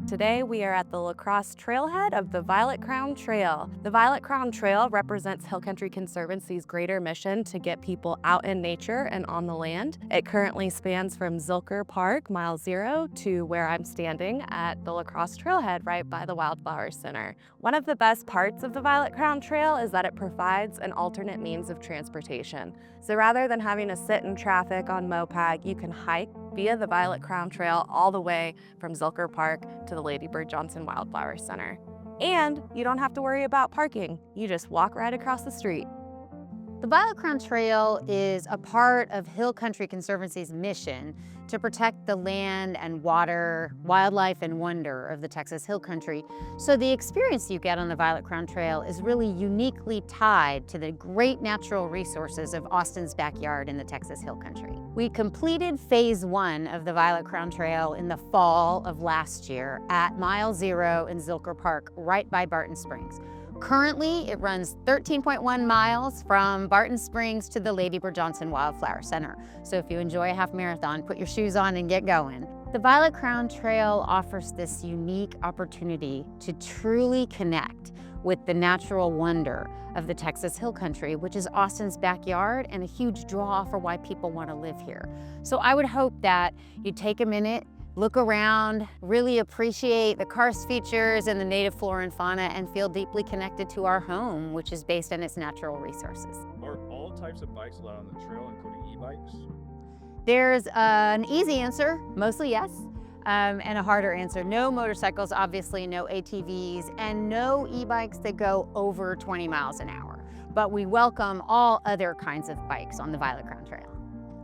Today we are at the La Crosse trailhead of the Violet Crown Trail. The Violet Crown Trail represents Hill Country Conservancy's greater mission to get people out in nature and on the land. It currently spans from Zilker Park, mile 0, to where I'm standing at the La Crosse trailhead right by the Wildflower Center. One of the best parts of the Violet Crown Trail is that it provides an alternate means of transportation. So rather than having to sit in traffic on Mopag, you can hike via the Violet Crown Trail all the way from Zilker Park to the Lady Bird Johnson Wildflower Center. And you don't have to worry about parking. You just walk right across the street. The Violet Crown Trail is a part of Hill Country Conservancy's mission to protect the land and water, wildlife, and wonder of the Texas Hill Country. So the experience you get on the Violet Crown Trail is really uniquely tied to the great natural resources of Austin's backyard in the Texas Hill Country. We completed phase 1 of the Violet Crown Trail in the fall of last year at mile 0 in Zilker Park, right by Barton Springs. Currently, it runs 13.1 miles from Barton Springs to the Lady Bird Johnson Wildflower Center. So if you enjoy a half marathon, put your shoes on and get going. The Violet Crown Trail offers this unique opportunity to truly connect with the natural wonder of the Texas Hill Country, which is Austin's backyard and a huge draw for why people want to live here. So I would hope that you take a minute, look around, really appreciate the karst features and the native flora and fauna, and feel deeply connected to our home, which is based on its natural resources. Are all types of bikes allowed on the trail, including e-bikes? There's an easy answer, mostly yes, and a harder answer. No motorcycles, obviously, no ATVs, and no e-bikes that go over 20 miles an hour. But we welcome all other kinds of bikes on the Violet Crown Trail.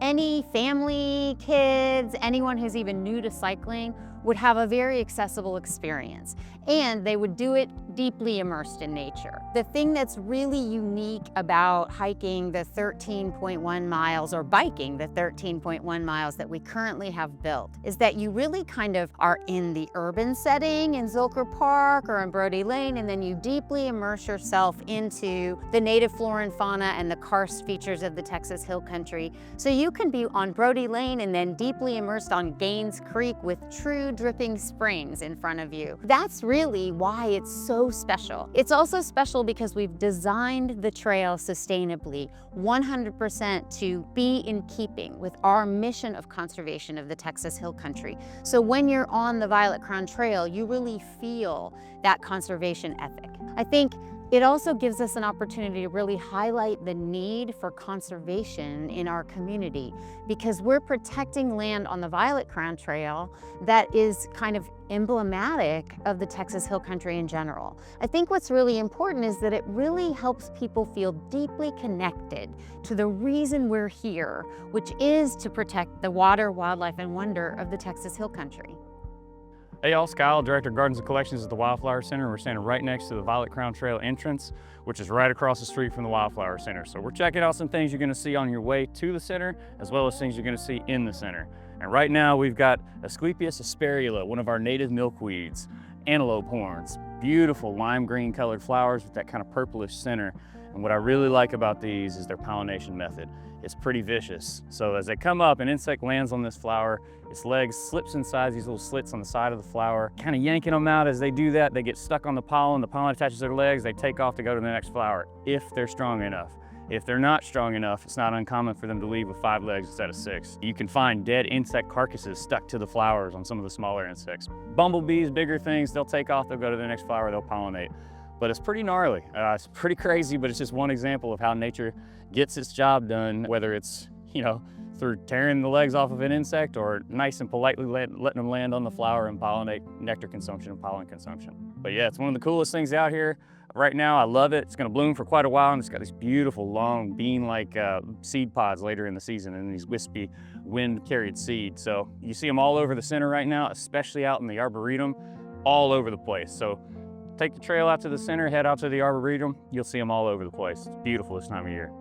Any family, kids, anyone who's even new to cycling would have a very accessible experience, and they would do it deeply immersed in nature. The thing that's really unique about hiking the 13.1 miles or biking the 13.1 miles that we currently have built is that you really kind of are in the urban setting in Zilker Park or in Brody Lane, and then you deeply immerse yourself into the native flora and fauna and the karst features of the Texas Hill Country. So you can be on Brody Lane and then deeply immersed on Gaines Creek with true dripping springs in front of you. That's really why it's so special. It's also special because we've designed the trail sustainably, 100% to be in keeping with our mission of conservation of the Texas Hill Country. So when you're on the Violet Crown Trail, you really feel that conservation ethic. I think it also gives us an opportunity to really highlight the need for conservation in our community, because we're protecting land on the Violet Crown Trail that is kind of emblematic of the Texas Hill Country in general. I think what's really important is that it really helps people feel deeply connected to the reason we're here, which is to protect the water, wildlife, and wonder of the Texas Hill Country. Hey y'all, Kyle, Director of Gardens and Collections at the Wildflower Center. We're standing right next to the Violet Crown Trail entrance, which is right across the street from the Wildflower Center. So we're checking out some things you're gonna see on your way to the center, as well as things you're gonna see in the center. And right now we've got Asclepias asperula, one of our native milkweeds, antelope horns, beautiful lime green colored flowers with that kind of purplish center. And what I really like about these is their pollination method. It's pretty vicious. So as they come up, an insect lands on this flower, its legs slips inside these little slits on the side of the flower, kind of yanking them out. As they do that, they get stuck on the pollen attaches to their legs, they take off to go to the next flower, if they're strong enough. If they're not strong enough, it's not uncommon for them to leave with 5 legs instead of 6. You can find dead insect carcasses stuck to the flowers on some of the smaller insects. Bumblebees, bigger things, they'll take off, they'll go to the next flower, they'll pollinate. But it's pretty gnarly. It's pretty crazy, but it's just one example of how nature gets its job done, whether it's, through tearing the legs off of an insect or nice and politely letting them land on the flower and pollinate nectar consumption and pollen consumption. But yeah, it's one of the coolest things out here. Right now, I love it. It's gonna bloom for quite a while, and it's got these beautiful, long, bean-like seed pods later in the season, and these wispy, wind-carried seeds. So you see them all over the center right now, especially out in the Arboretum, all over the place. So take the trail out to the center, head out to the Arboretum, you'll see them all over the place. It's beautiful this time of year.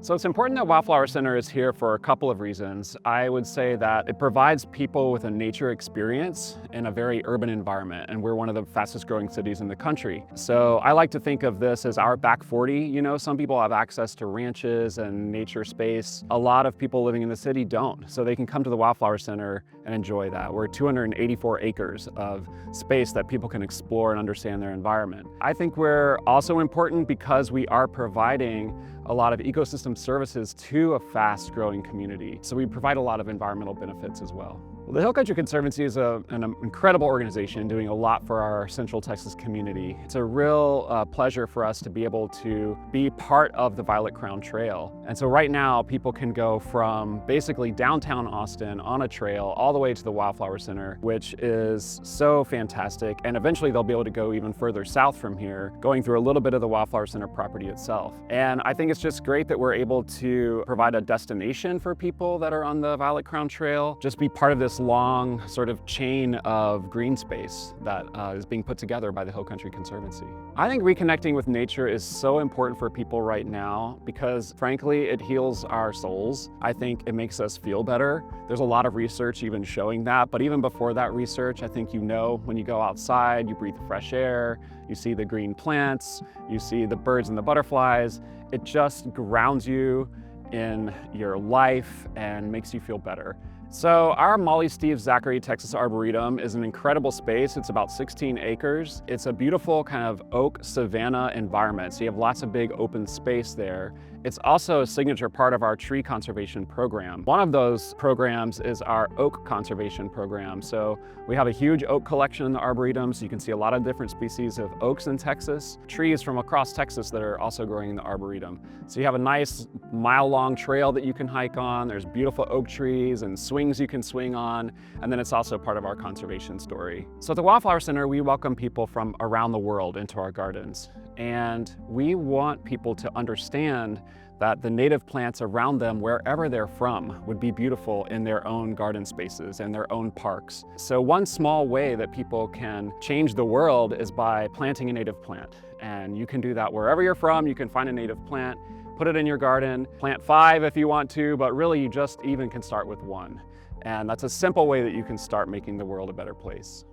So it's important that Wildflower Center is here for a couple of reasons. I would say that it provides people with a nature experience in a very urban environment, and we're one of the fastest growing cities in the country. So I like to think of this as our back 40. You know, some people have access to ranches and nature space. A lot of people living in the city don't. So they can come to the Wildflower Center and enjoy that. We're 284 acres of space that people can explore and understand their environment. I think we're also important because we are providing a lot of ecosystem services to a fast-growing community. So we provide a lot of environmental benefits as well. Well, the Hill Country Conservancy is an incredible organization doing a lot for our Central Texas community. It's a real pleasure for us to be able to be part of the Violet Crown Trail. And so right now, people can go from basically downtown Austin on a trail all the way to the Wildflower Center, which is so fantastic. And eventually they'll be able to go even further south from here, going through a little bit of the Wildflower Center property itself. And I think it's just great that we're able to provide a destination for people that are on the Violet Crown Trail, just be part of this long sort of chain of green space that is being put together by the Hill Country Conservancy. I think reconnecting with nature is so important for people right now because frankly, it heals our souls. I think it makes us feel better. There's a lot of research even showing that, but even before that research, I think you know when you go outside, you breathe the fresh air, you see the green plants, you see the birds and the butterflies, it just grounds you in your life and makes you feel better. So our Molly Steve Zachary Texas Arboretum is an incredible space. It's about 16 acres. It's a beautiful kind of oak savanna environment. So you have lots of big open space there. It's also a signature part of our tree conservation program. One of those programs is our oak conservation program. So we have a huge oak collection in the Arboretum, so you can see a lot of different species of oaks in Texas, trees from across Texas that are also growing in the Arboretum. So you have a nice mile-long trail that you can hike on. There's beautiful oak trees and swings you can swing on, and then it's also part of our conservation story. So at the Wildflower Center, we welcome people from around the world into our gardens, and we want people to understand that the native plants around them, wherever they're from, would be beautiful in their own garden spaces and their own parks. So one small way that people can change the world is by planting a native plant. And you can do that wherever you're from. You can find a native plant, put it in your garden, plant 5 if you want to, but really you just even can start with 1. And that's a simple way that you can start making the world a better place.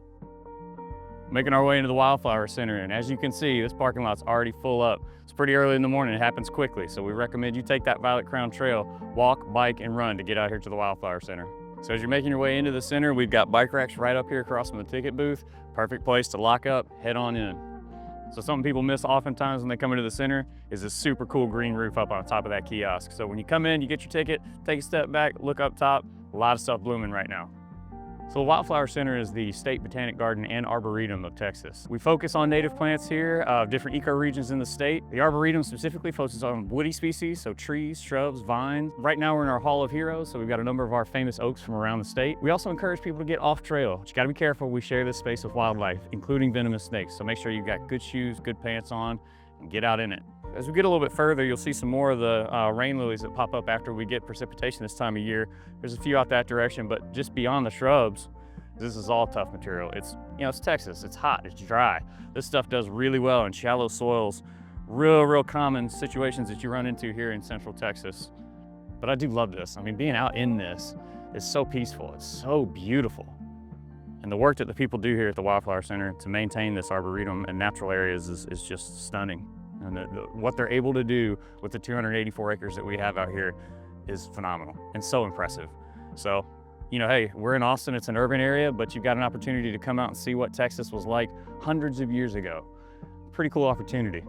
Making our way into the Wildflower Center, and as you can see, this parking lot's already full up. It's pretty early in the morning, it happens quickly, so we recommend you take that Violet Crown Trail, walk, bike, and run to get out here to the Wildflower Center. So as you're making your way into the center, we've got bike racks right up here across from the ticket booth. Perfect place to lock up, head on in. So something people miss oftentimes when they come into the center is this super cool green roof up on top of that kiosk. So when you come in, you get your ticket, take a step back, look up top, a lot of stuff blooming right now. So the Wildflower Center is the State Botanic Garden and Arboretum of Texas. We focus on native plants here, different ecoregions in the state. The Arboretum specifically focuses on woody species, so trees, shrubs, vines. Right now we're in our Hall of Heroes, so we've got a number of our famous oaks from around the state. We also encourage people to get off trail, but you gotta be careful. We share this space with wildlife, including venomous snakes. So make sure you've got good shoes, good pants on, and get out in it. As we get a little bit further, you'll see some more of the rain lilies that pop up after we get precipitation this time of year. There's a few out that direction, but just beyond the shrubs, this is all tough material. It's, you know, it's Texas, it's hot, it's dry. This stuff does really well in shallow soils, real common situations that you run into here in Central Texas. But I do love this. I mean, being out in this is so peaceful, it's so beautiful. And the work that the people do here at the Wildflower Center to maintain this arboretum and natural areas is just stunning. And what they're able to do with the 284 acres that we have out here is phenomenal and so impressive. So, you know, hey, we're in Austin, it's an urban area, but you've got an opportunity to come out and see what Texas was like hundreds of years ago. Pretty cool opportunity.